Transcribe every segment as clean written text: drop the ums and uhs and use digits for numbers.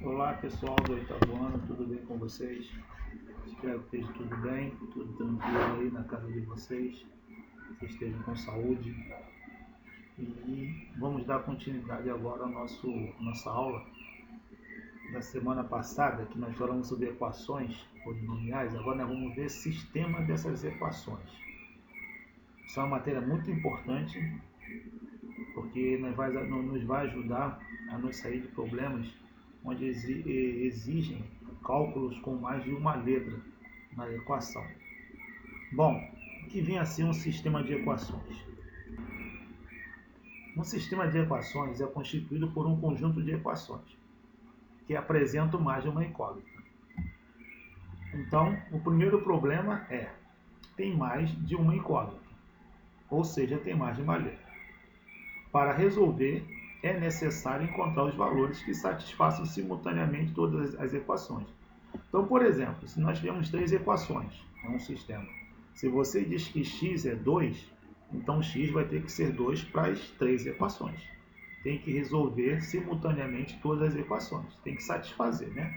Olá pessoal do oitavo ano, tudo bem com vocês? Espero que esteja tudo bem, tudo tranquilo aí na casa de vocês, que estejam com saúde. E vamos dar continuidade agora à nossa aula da semana passada, que nós falamos sobre equações polinomiais. Agora nós vamos ver sistema dessas equações. Isso é uma matéria muito importante, porque nos vai ajudar a nos sair de problemas onde exigem cálculos com mais de uma letra na equação. Bom, o que vem a ser um sistema de equações? Um sistema de equações é constituído por um conjunto de equações que apresentam mais de uma incógnita. Então, o primeiro problema é: tem mais de uma incógnita, ou seja, tem mais de uma letra. Para resolver, é necessário encontrar os valores que satisfaçam simultaneamente todas as equações. Então, por exemplo, se nós tivermos três equações, é um sistema. Se você diz que x é 2, então x vai ter que ser 2 para as três equações. Tem que resolver simultaneamente todas as equações. Tem que satisfazer, né?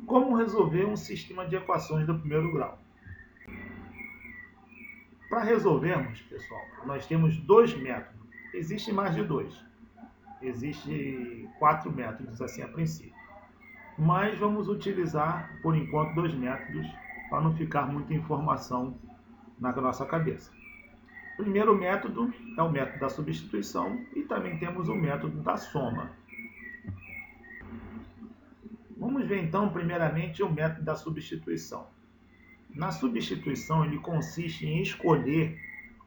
Como resolver um sistema de equações do primeiro grau? Para resolvermos, pessoal, nós temos dois métodos. Existem mais de dois. Existem 4 métodos assim a princípio. Mas vamos utilizar, por enquanto, 2 métodos para não ficar muita informação na nossa cabeça. O primeiro método é o método da substituição e também temos o método da soma. Vamos ver então, primeiramente, o método da substituição. Na substituição, ele consiste em escolher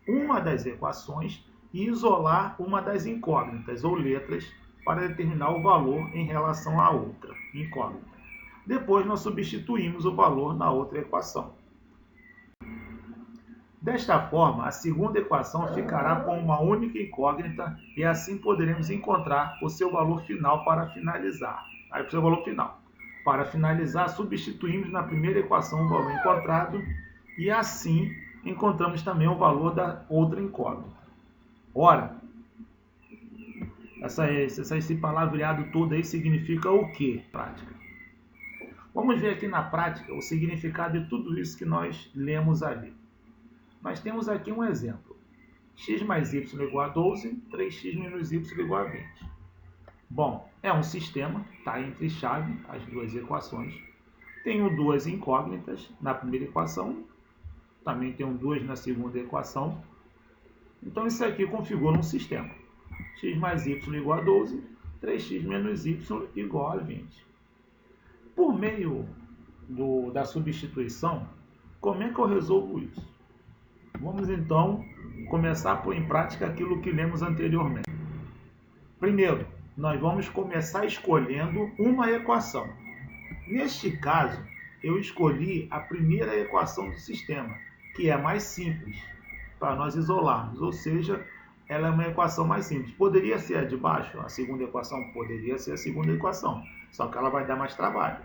uma das equações e isolar uma das incógnitas ou letras para determinar o valor em relação à outra incógnita. Depois, nós substituímos o valor na outra equação. Desta forma, a segunda equação ficará com uma única incógnita e assim poderemos encontrar o seu valor final para finalizar. Aí, o seu valor final. Para finalizar, substituímos na primeira equação o valor encontrado e assim encontramos também o valor da outra incógnita. Ora, esse palavreado todo aí significa o que, prática? Vamos ver aqui na prática o significado de tudo isso que nós lemos ali. Nós temos aqui um exemplo. X mais y igual a 12, 3x menos y igual a 20. Bom, é um sistema, está entre chave as duas equações. Tenho duas incógnitas na primeira equação, também tenho 2 na segunda equação. Então isso aqui configura um sistema. X mais y igual a 12, 3x menos y igual a 20. Por meio da substituição, como é que eu resolvo isso? Vamos então começar a pôr em prática aquilo que lemos anteriormente. Primeiro, nós vamos começar escolhendo uma equação. Neste caso, eu escolhi a primeira equação do sistema, que é mais simples, para nós isolarmos, ou seja, ela é uma equação mais simples. Poderia ser a de baixo, a segunda equação? Poderia ser a segunda equação, só que ela vai dar mais trabalho.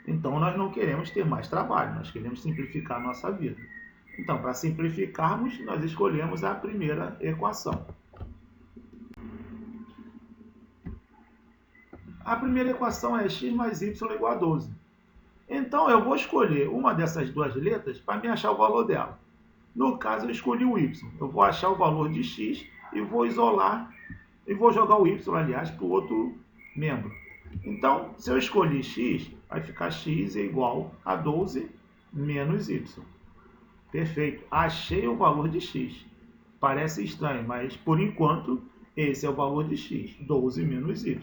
Então, nós não queremos ter mais trabalho, nós queremos simplificar a nossa vida. Então, para simplificarmos, nós escolhemos a primeira equação. A primeira equação é x mais y igual a 12. Então, eu vou escolher uma dessas duas letras para me achar o valor dela. No caso, eu escolhi o y. Eu vou achar o valor de x e vou isolar, e vou jogar o y, aliás, para o outro membro. Então, se eu escolhi x, vai ficar x igual a 12 menos y. Perfeito. Achei o valor de x. Parece estranho, mas por enquanto, esse é o valor de x, 12 menos y.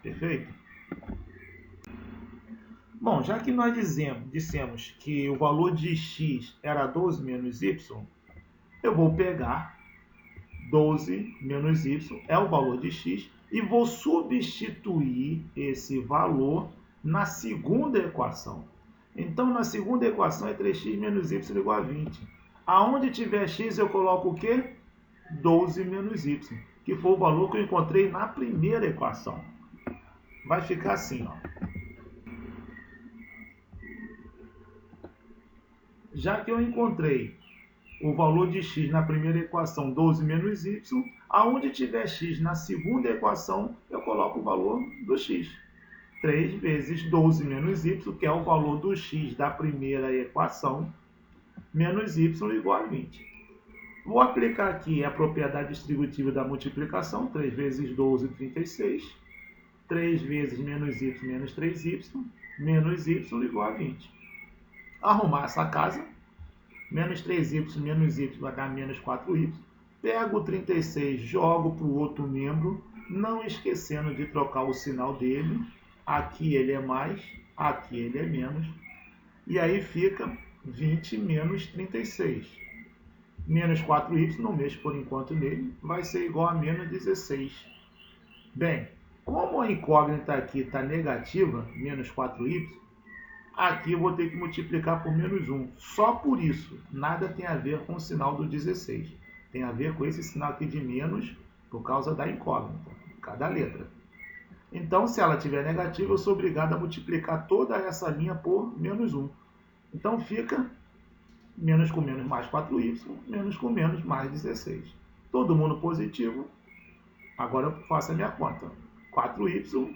Perfeito? Bom, já que nós dissemos que o valor de x era 12 menos y, eu vou pegar 12 menos y, é o valor de x, e vou substituir esse valor na segunda equação. Então, na segunda equação é 3x menos y igual a 20. Aonde tiver x, eu coloco o quê? 12 menos y, que foi o valor que eu encontrei na primeira equação. Vai ficar assim, ó. Já que eu encontrei o valor de x na primeira equação, 12 menos y, Aonde tiver x na segunda equação, eu coloco o valor do x. 3 vezes 12 menos y, que é o valor do x da primeira equação, menos y igual a 20. Vou aplicar aqui a propriedade distributiva da multiplicação, 3 vezes 12, 36. 3 vezes menos y menos 3y, menos y igual a 20. Arrumar essa casa, menos 3y menos y vai dar menos 4y. Pego o 36, jogo para o outro membro, não esquecendo de trocar o sinal dele. Aqui ele é mais, aqui ele é menos. E aí fica 20 menos 36. Menos 4y, não mexo por enquanto nele, vai ser igual a menos 16. Bem, como a incógnita aqui está negativa, menos 4y, aqui eu vou ter que multiplicar por menos 1. Só por isso, nada tem a ver com o sinal do 16. Tem a ver com esse sinal aqui de menos por causa da incógnita, cada letra. Então, se ela tiver negativa, eu sou obrigado a multiplicar toda essa linha por menos 1. Então, fica menos com menos mais 4y, menos com menos mais 16. Todo mundo positivo. Agora eu faço a minha conta. 4y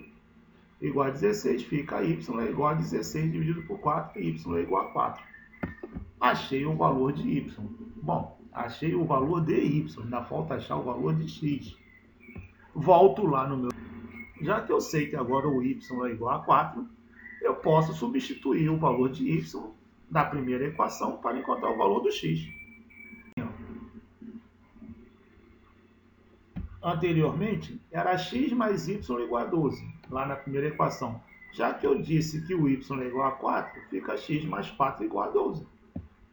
igual a 16, fica y é igual a 16 dividido por 4, y é igual a 4. Achei o valor de y. Bom, achei o valor de y, ainda falta achar o valor de x. Volto lá no meu... Já que eu sei que agora o y é igual a 4, eu posso substituir o valor de y da primeira equação para encontrar o valor do x. Anteriormente, era x mais y igual a 12, lá na primeira equação. Já que eu disse que o y é igual a 4, fica x mais 4 igual a 12.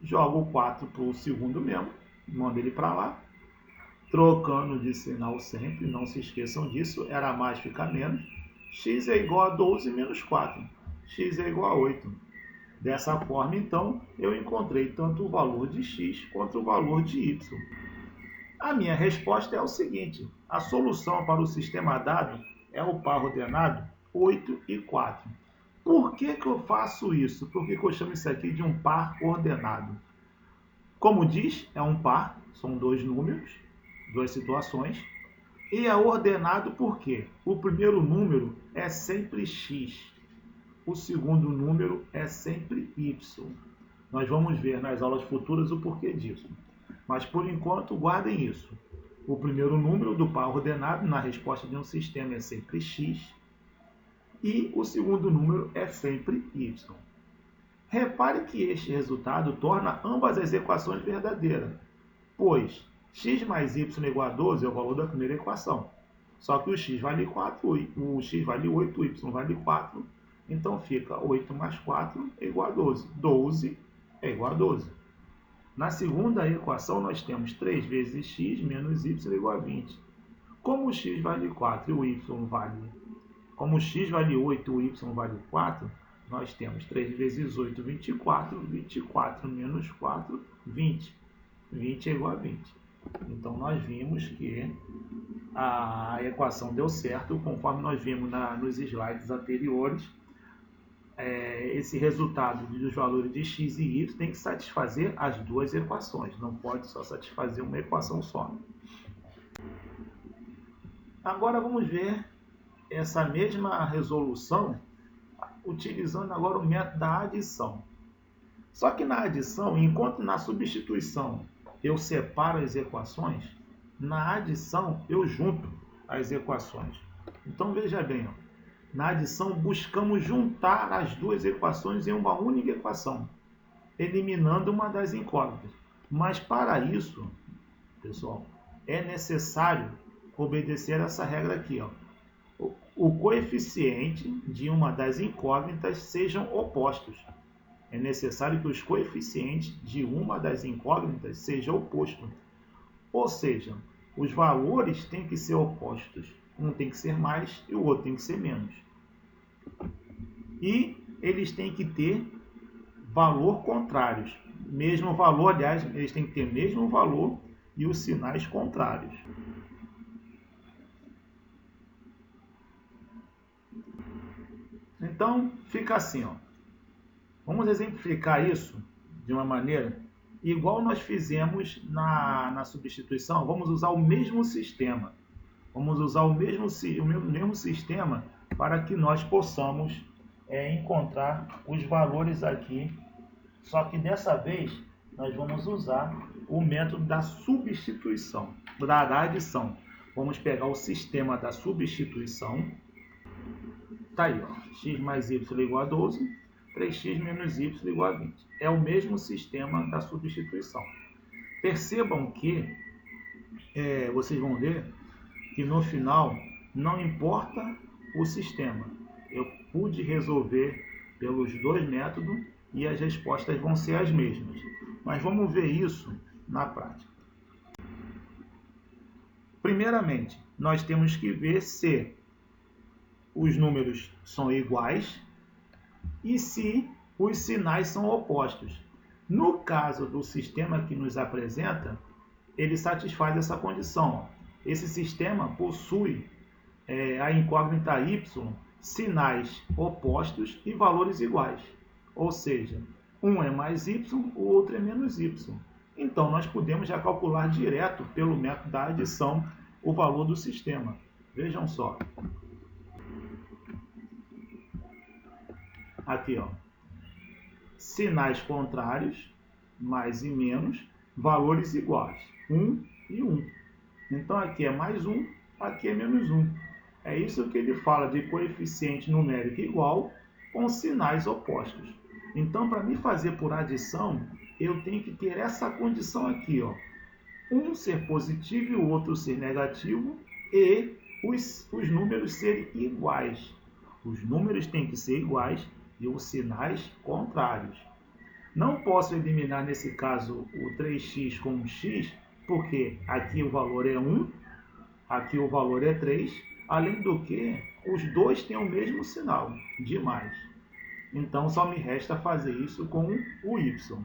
Jogo o 4 para o segundo membro, mando ele para lá. Trocando de sinal sempre, não se esqueçam disso, era mais, fica menos. X é igual a 12 menos 4. X é igual a 8. Dessa forma, então, eu encontrei tanto o valor de x quanto o valor de y. A minha resposta é o seguinte: a solução para o sistema dado é o par ordenado 8 e 4. Por que eu faço isso? Por que eu chamo isso aqui de um par ordenado? Como diz, é um par, são dois números, duas situações, e é ordenado porque o primeiro número é sempre x, o segundo número é sempre y. Nós vamos ver nas aulas futuras o porquê disso. Mas, por enquanto, guardem isso. O primeiro número do par ordenado na resposta de um sistema é sempre x e o segundo número é sempre y. Repare que este resultado torna ambas as equações verdadeiras, pois x mais y igual a 12 é o valor da primeira equação. Só que o x vale 4, o x vale 8, o y vale 4. Então fica 8 mais 4 é igual a 12. 12 é igual a 12. Na segunda equação, nós temos 3 vezes x menos y igual a 20. Como o x vale 4 e o y vale... Como o x vale 8 e o y vale 4, nós temos 3 vezes 8, 24. 24 menos 4, 20. 20 é igual a 20. Então, nós vimos que a equação deu certo, conforme nós vimos nos slides anteriores. Esse resultado dos valores de x e y tem que satisfazer as duas equações, não pode só satisfazer uma equação só. Agora vamos ver essa mesma resolução utilizando agora o método da adição. Só que na adição, enquanto na substituição eu separo as equações, na adição eu junto as equações. Então veja bem, ó. Na adição, buscamos juntar as duas equações em uma única equação, eliminando uma das incógnitas. Mas para isso, pessoal, é necessário obedecer essa regra aqui, ó. O coeficiente de uma das incógnitas sejam opostos. É necessário que os coeficientes de uma das incógnitas sejam opostos. Ou seja, os valores têm que ser opostos. Um tem que ser mais e o outro tem que ser menos. E eles têm que ter valor contrários. Mesmo valor, aliás, eles têm que ter mesmo valor e os sinais contrários. Então, fica assim, ó. Vamos exemplificar isso de uma maneira igual nós fizemos na substituição, vamos usar o mesmo sistema. Vamos usar o mesmo sistema para que nós possamos encontrar os valores aqui. Só que dessa vez nós vamos usar o método da substituição, da adição. Vamos pegar o sistema da substituição. Tá aí, ó, x mais y igual a 12, 3x menos y igual a 20. É o mesmo sistema da substituição. Percebam que vocês vão ver que no final não importa o sistema. Eu pude resolver pelos dois métodos e as respostas vão ser as mesmas. Mas vamos ver isso na prática. Primeiramente, nós temos que ver se os números são iguais e se os sinais são opostos. No caso do sistema que nos apresenta, ele satisfaz essa condição. Esse sistema possui a incógnita y, sinais opostos e valores iguais. Ou seja, um é mais y, o outro é menos y. Então, nós podemos já calcular direto pelo método da adição o valor do sistema. Vejam só. Aqui, ó. Sinais contrários, mais e menos, valores iguais. 1 e 1. Então, aqui é mais 1, aqui é menos 1. É isso que ele fala de coeficiente numérico igual com sinais opostos. Então, para me fazer por adição, eu tenho que ter essa condição aqui, ó. Um ser positivo e o outro ser negativo e os números serem iguais. Os números têm que ser iguais e os sinais contrários. Não posso eliminar, nesse caso, o 3x com x, porque aqui o valor é 1, aqui o valor é 3, além do que os dois têm o mesmo sinal, de mais. Então, só me resta fazer isso com o y.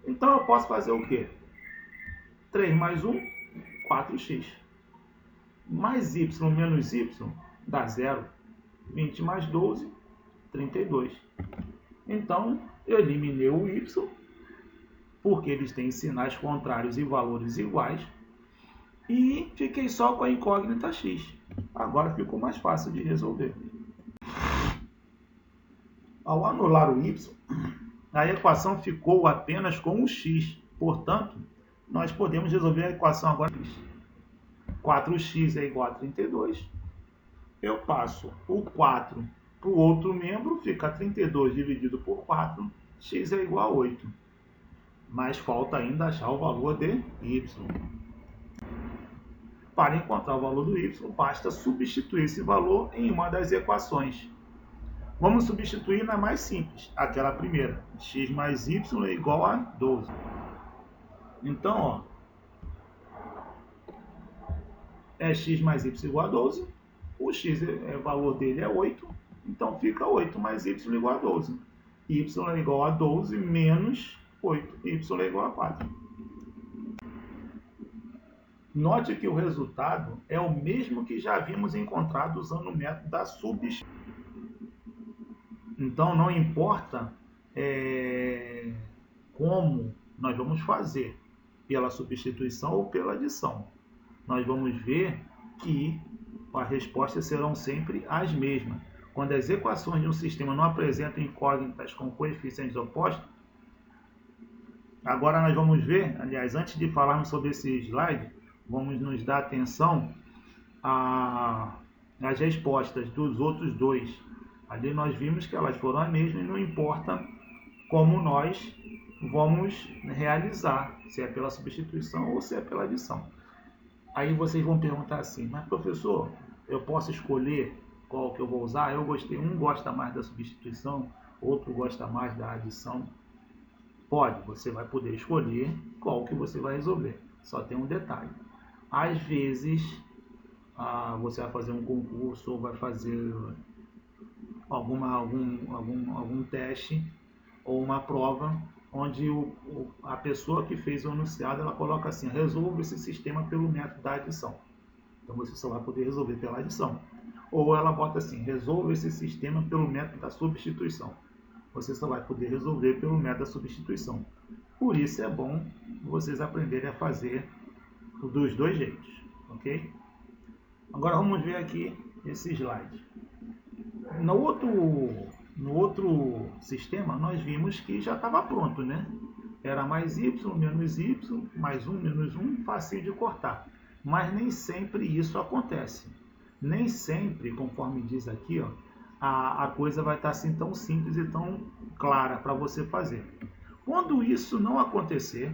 Então, eu posso fazer o quê? 3 mais 1, 4x. Mais y menos y dá 0. 20 mais 12, 32. Então, eu eliminei o y, porque eles têm sinais contrários e valores iguais, e fiquei só com a incógnita x. Agora ficou mais fácil de resolver. Ao anular o y, a equação ficou apenas com o x. Portanto, nós podemos resolver a equação agora. 4x é igual a 32. Eu passo o 4 para o outro membro, fica 32 dividido por 4, x é igual a 8. Mas falta ainda achar o valor de y. Para encontrar o valor do y, basta substituir esse valor em uma das equações. Vamos substituir na mais simples, aquela primeira. X mais y é igual a 12. Então, ó, é x mais y igual a 12. O x, o valor dele é 8. Então, fica 8 mais y igual a 12. Y é igual a 12 menos 8. Y é igual a 4. Note que o resultado é o mesmo que já havíamos encontrado usando o método da substituição. Então, não importa como nós vamos fazer, pela substituição ou pela adição. Nós vamos ver que as respostas serão sempre as mesmas. Quando as equações de um sistema não apresentam incógnitas com coeficientes opostos, agora nós vamos ver, aliás, antes de falarmos sobre esse slide, vamos nos dar atenção às respostas dos outros dois. Ali nós vimos que elas foram as mesmas e não importa como nós vamos realizar, se é pela substituição ou se é pela adição. Aí vocês vão perguntar assim, mas professor, eu posso escolher qual que eu vou usar? Um gosta mais da substituição, outro gosta mais da adição. Pode, você vai poder escolher qual que você vai resolver. Só tem um detalhe. Às vezes, você vai fazer um concurso ou vai fazer algum teste ou uma prova onde a pessoa que fez o enunciado, ela coloca assim, resolva esse sistema pelo método da adição. Então você só vai poder resolver pela adição. Ou ela bota assim, resolva esse sistema pelo método da substituição. Você só vai poder resolver pelo método da substituição. Por isso é bom vocês aprenderem a fazer dos dois jeitos, ok? Agora vamos ver aqui esse slide. No outro sistema, nós vimos que já estava pronto, né? Era mais y, mais 1, menos 1, fácil de cortar. Mas nem sempre isso acontece. Nem sempre, conforme diz aqui, ó, a coisa vai estar assim tão simples e tão clara para você fazer. Quando isso não acontecer,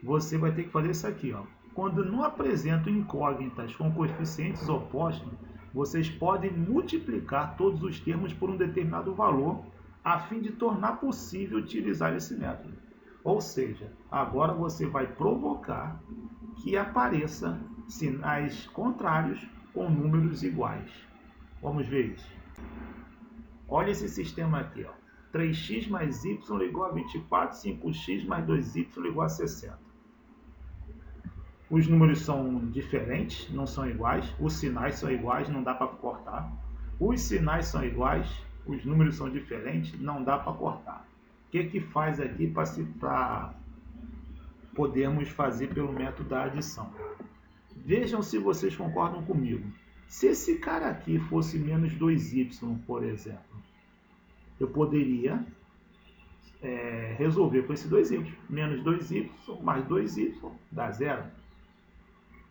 você vai ter que fazer isso aqui, ó. Quando não apresento incógnitas com coeficientes opostos, vocês podem multiplicar todos os termos por um determinado valor, a fim de tornar possível utilizar esse método. Ou seja, agora você vai provocar que apareça sinais contrários com números iguais. Vamos ver isso. Olha esse sistema aqui, ó. 3x mais y igual a 24, 5x mais 2y igual a 60. Os números são diferentes, não são iguais. Os sinais são iguais, não dá para cortar. Os sinais são iguais, os números são diferentes, não dá para cortar. O que faz aqui para podermos fazer pelo método da adição? Vejam se vocês concordam comigo. Se esse cara aqui fosse menos 2y, por exemplo, eu poderia resolver com esse 2y. Menos 2y mais 2y dá 0.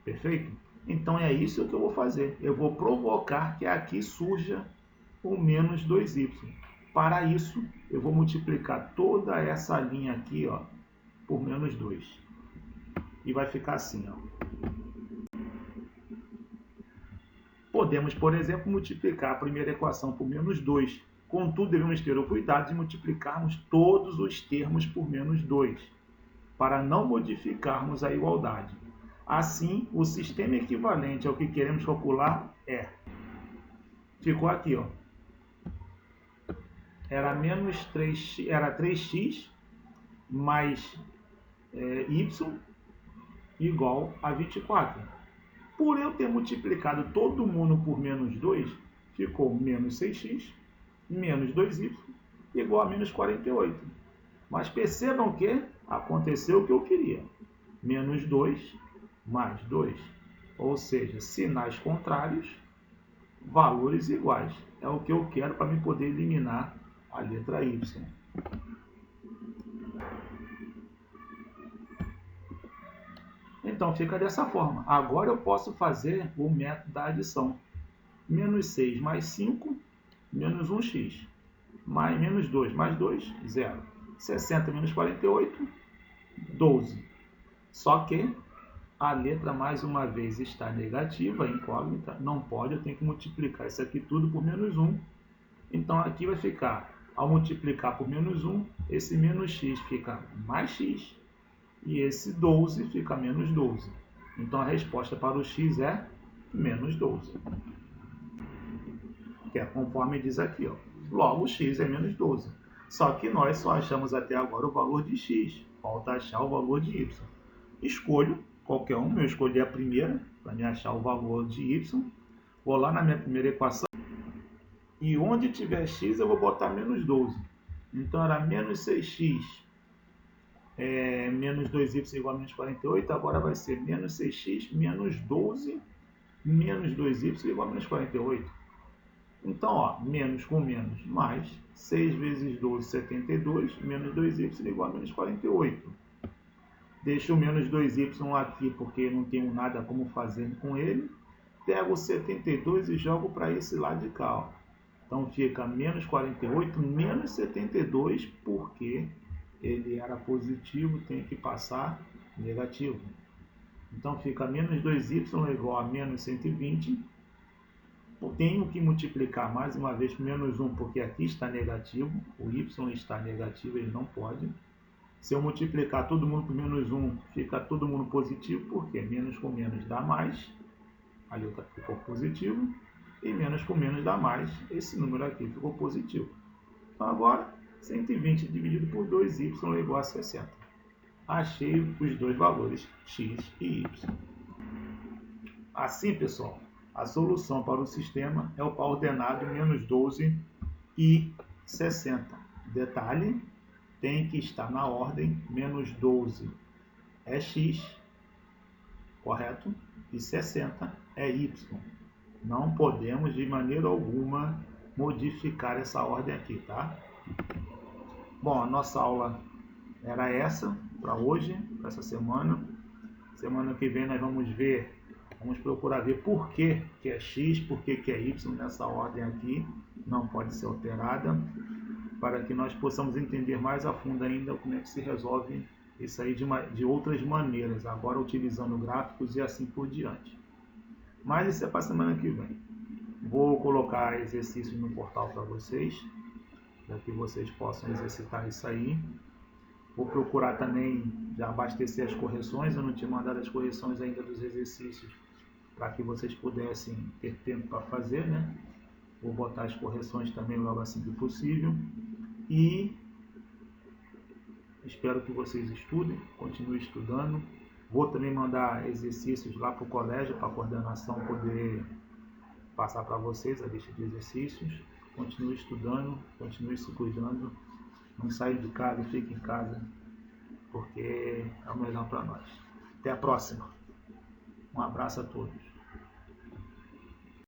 Perfeito? Então é isso que eu vou fazer. Eu vou provocar que aqui surja o menos 2y. Para isso, eu vou multiplicar toda essa linha aqui, ó, por menos 2. E vai ficar assim, ó. Podemos, por exemplo, multiplicar a primeira equação por menos 2. Contudo, devemos ter o cuidado de multiplicarmos todos os termos por menos 2, para não modificarmos a igualdade. Assim, o sistema equivalente ao que queremos calcular ficou aqui, ó. Era 3x mais y igual a 24. Por eu ter multiplicado todo mundo por menos 2, ficou menos 6x menos 2y igual a menos 48. Mas percebam que aconteceu o que eu queria. Menos 2 mais 2. Ou seja, sinais contrários, valores iguais. É o que eu quero para me poder eliminar a letra y. Então fica dessa forma. Agora eu posso fazer o método da adição. Menos 6 mais 5, menos 1x. Mais menos 2 mais 2, 0. 60 menos 48, 12. Só que a letra, mais uma vez, está negativa, incógnita. Não pode, eu tenho que multiplicar isso aqui tudo por menos 1. Então aqui vai ficar, ao multiplicar por menos 1, esse menos x fica mais x. E esse 12 fica menos 12. Então a resposta para o x é menos 12. Que é conforme diz aqui, ó. Logo, x é menos 12. Só que nós só achamos até agora o valor de x. Falta achar o valor de y. Escolho qualquer um. Eu escolhi a primeira para me achar o valor de y. Vou lá na minha primeira equação. E onde tiver x eu vou botar menos 12. Então era menos 6x menos 2y igual a menos 48. Agora vai ser menos 6x menos 12 menos 2y igual a menos 48. Então, ó, menos com menos, mais 6 vezes 12, 72, menos 2y igual a menos 48. Deixo o menos 2y aqui porque não tenho nada como fazer com ele. Pego o 72 e jogo para esse lado de cá, ó. Então fica menos 48 menos 72, porque ele era positivo, tem que passar negativo. Então fica menos 2y igual a menos 120. Tenho que multiplicar mais uma vez por menos 1, porque aqui está negativo. O y está negativo, ele não pode. Se eu multiplicar todo mundo por menos 1, fica todo mundo positivo, porque menos com menos dá mais. Ali ficou positivo. E menos com menos dá mais. Esse número aqui ficou positivo. Então agora, 120 dividido por 2y igual a 60. Achei os dois valores, x e y. Assim, pessoal, a solução para o sistema é o par ordenado menos 12 e 60. Detalhe, tem que estar na ordem, menos 12 é x, correto? E 60 é y. Não podemos de maneira alguma modificar essa ordem aqui, tá? Bom, a nossa aula era essa para hoje, para essa semana. Semana que vem nós vamos procurar ver por que é x, por que é y nessa ordem aqui, não pode ser alterada, para que nós possamos entender mais a fundo ainda como é que se resolve isso aí de outras maneiras, agora utilizando gráficos e assim por diante. Mas isso é para a semana que vem. Vou colocar exercícios no portal para vocês, para que vocês possam exercitar isso aí. Vou procurar também já abastecer as correções. Eu não tinha mandado as correções ainda dos exercícios para que vocês pudessem ter tempo para fazer, né? Vou botar as correções também logo assim que possível. E espero que vocês estudem, continuem estudando. Vou também mandar exercícios lá para o colégio, para a coordenação poder passar para vocês a lista de exercícios. Continue estudando, continue se cuidando. Não saia de casa, fique em casa, porque é o melhor para nós. Até a próxima. Um abraço a todos.